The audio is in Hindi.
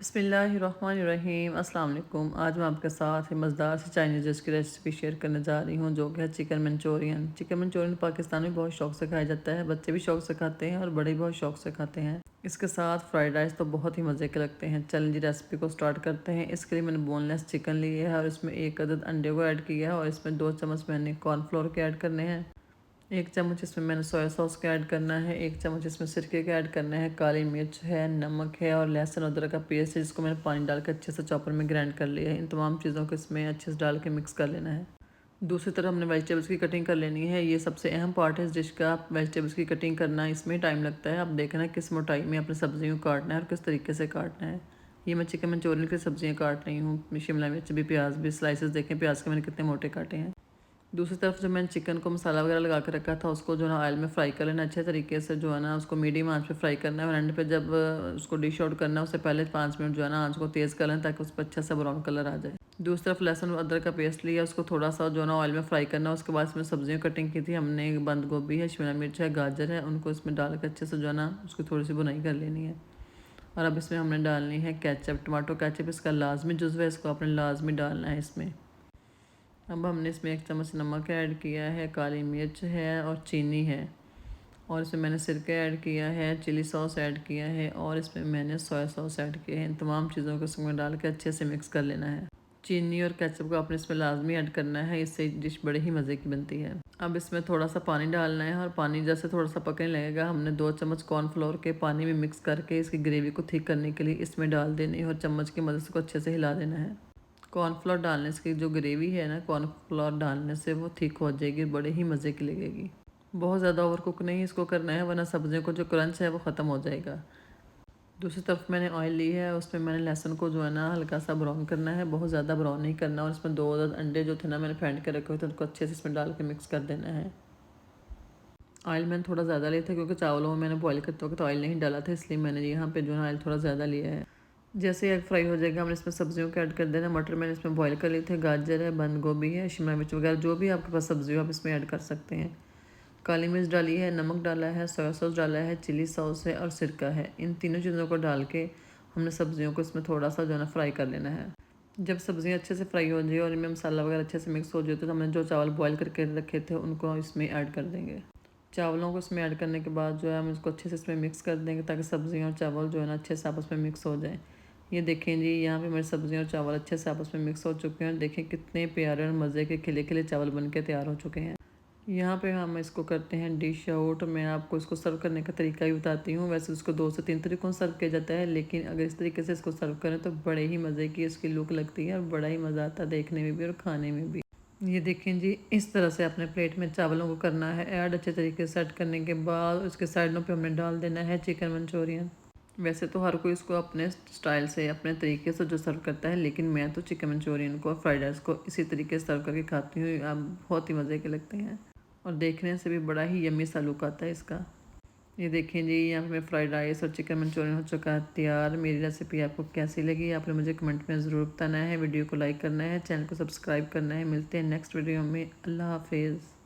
बिस्मिल्लाहिर्रहमानिर्रहीम अस्सलाम वालेकुम। आज मैं आपके साथ मज़ेदार से चाइनीज़ डिश की रेसिपी शेयर करने जा रही हूँ, जो कि है chicken Manchurian. Chicken Manchurian Pakistan में बहुत शौक से खाया जाता है, बच्चे भी शौक से खाते हैं और बड़े भी बहुत शौक से खाते हैं। इसके साथ फ्राइड राइस तो बहुत ही मज़े के लगते हैं। चलिए जी रेसिपी को स्टार्ट करते हैं। इसके लिए मैंने बोनलेस चिकन लिए है और इसमें 1 अदद अंडे को ऐड किया है और इसमें 2 चम्मच मैंने कॉर्नफ्लोर के ऐड करने हैं। 1 चम्मच इसमें मैंने सोया सॉस का ऐड करना है, 1 चम्मच इसमें सिरके का ऐड करना है, काली मिर्च है, नमक है और लहसुन अदरक का पेस्ट है, जिसको मैंने पानी डाल कर अच्छे से चॉपर में ग्राइंड कर लिया है। इन तमाम चीज़ों को इसमें अच्छे से डाल के मिक्स कर लेना है। दूसरी तरफ हमने वेजिटेबल्स की कटिंग कर लेनी है। ये सबसे अहम पार्ट है इस डिश का। वेजिटेबल्स की कटिंग करना, इसमें टाइम लगता है। आप देखना किस मोटाई में अपनी सब्जियों को काटना है और किस तरीके से काटना है। ये मैं चिकन मंचूरियन की सब्जियां काट रही हूँ। शिमला मिर्च भी, प्याज भी, स्लाइसेस देखें प्याज के मैंने कितने मोटे काटे हैं। दूसरी तरफ जो मैंने चिकन को मसाला वगैरह लगा के रखा था, उसको जो है ना ऑयल में फ्राई कर लेना अच्छे तरीके से। जो है ना उसको मीडियम आंच पे फ्राई करना है और एंड पे जब उसको डिश आउट करना है उससे पहले 5 मिनट जो है ना आंच को तेज़ कर लें, ताकि उस पर अच्छा सा ब्राउन कलर आ जाए। दूसरी तरफ लहसुन और अदरक का पेस्ट लिया, उसको थोड़ा सा जो है ना ऑयल में फ्राई करना है। उसके बाद इसमें सब्जियाँ कटिंग की थी हमने, बंद गोभी है, शिमला मिर्च है, गाजर है, उनको इसमें डाल कर अच्छे से जो है ना उसकी थोड़ी सी बुनाई कर लेनी है। और अब इसमें हमने डालनी है केचप, टमाटो केचप। इसका लाजमी जुज़्व है, इसको आपने लाजमी डालना है इसमें। अब हमने इसमें 1 चम्मच नमक ऐड किया है, काली मिर्च है और चीनी है, और इसमें मैंने सिरका ऐड किया है, चिली सॉस ऐड किया है और इसमें मैंने सोया सॉस ऐड किया है। इन तमाम चीज़ों को इसमें डाल के अच्छे से मिक्स कर लेना है। चीनी और केचप को आपने इसमें लाजमी ऐड करना है, इससे डिश बड़े ही मज़े की बनती है। अब इसमें थोड़ा सा पानी डालना है और पानी जैसे थोड़ा सा पकने लगेगा, हमने 2 चम्मच कॉर्नफ्लोर के पानी में मिक्स करके इसकी ग्रेवी को थिक करने के लिए इसमें डाल देनी है और चम्मच की मदद से अच्छे से हिला देना है। कॉर्नफ्लोर डालने से जो ग्रेवी है ना, कॉर्नफ्लोर डालने से वो थिक हो जाएगी, बड़े ही मज़े की लगेगी। बहुत ज़्यादा ओवर कुक नहीं इसको करना है, वरना सब्जियों को जो क्रंच है वो ख़त्म हो जाएगा। दूसरी तरफ मैंने ऑयल ली है, उसमें मैंने लहसुन को जो है ना हल्का सा ब्राउन करना है, बहुत ज़्यादा ब्राउन नहीं करना। और इसमें 2 अंडे जो थे ना मैंने फेंट के रखे हुए थे, उनको अच्छे से इसमें डाल के मिक्स कर देना है। ऑयल मैंने थोड़ा ज़्यादा लिया था, क्योंकि चावलों में मैंने बॉईल करते वक्त ऑयल नहीं डाला था, इसलिए मैंने यहाँ पे जो है ऑयल थोड़ा ज़्यादा लिया है। जैसे एग फ्राई हो जाएगा, हमने इसमें सब्जियों को ऐड कर देना। मटर मैंने इसमें बॉईल कर लिए थे, गाजर है, बंद गोभी है, शिमला मिर्च वगैरह जो भी आपके पास सब्जी हो आप इसमें ऐड कर सकते हैं। काली मिर्च डाली है, नमक डाला है, सोया सॉस डाला है, चिली सॉस है और सिरका है। इन तीनों चीज़ों को डाल के हमने सब्जियों को इसमें थोड़ा सा जो है ना फ्राई कर लेना है। जब सब्जियां अच्छे से फ्राई हो जाए और इनमें मसाला वगैरह अच्छे से मिक्स हो जाए, तो हमने जो चावल बॉईल करके रखे थे उनको इसमें ऐड कर देंगे। चावलों को इसमें ऐड करने के बाद जो है हम इसको अच्छे से इसमें मिक्स कर देंगे, ताकि सब्जियां और चावल जो है ना अच्छे से आपस में मिक्स हो जाए। ये देखें जी, यहाँ पे हमारी सब्जियां और चावल अच्छे से आपस में मिक्स हो चुके हैं। देखें कितने प्यारे और मज़े के खिले खिले चावल बन के तैयार हो चुके हैं। यहाँ पे हम इसको करते हैं डिश आउट। मैं आपको इसको सर्व करने का तरीका ही बताती हूँ। वैसे इसको 2 से 3 तरीक़ों से सर्व किया जाता है, लेकिन अगर इस तरीके से इसको सर्व करें तो बड़े ही मज़े की इसकी लुक लगती है और बड़ा ही मज़ा आता है देखने में भी और खाने में भी। ये देखें जी, इस तरह से अपने प्लेट में चावलों को करना है ऐड। अच्छे तरीके से सेट करने के बाद उसके साइडों पे हमने डाल देना है चिकन मंचूरियन। वैसे तो हर कोई इसको अपने स्टाइल से, अपने तरीके से जो सर्व करता है, लेकिन मैं तो चिकन मंचूरियन को, फ्राइड राइस को इसी तरीके से सर्व करके खाती हूँ। आप बहुत ही मज़े के लगते हैं और देखने से भी बड़ा ही यम्मी सा लुक आता है इसका। ये देखें जी, यहाँ पे फ्राइड राइस और चिकन मंचूरियन हो चुका है तैयार। मेरी रेसिपी आपको कैसी लगी आपने मुझे कमेंट में ज़रूर बताना है। वीडियो को लाइक करना है, चैनल को सब्सक्राइब करना है। मिलते हैं नेक्स्ट वीडियो में। अल्लाह हाफिज़।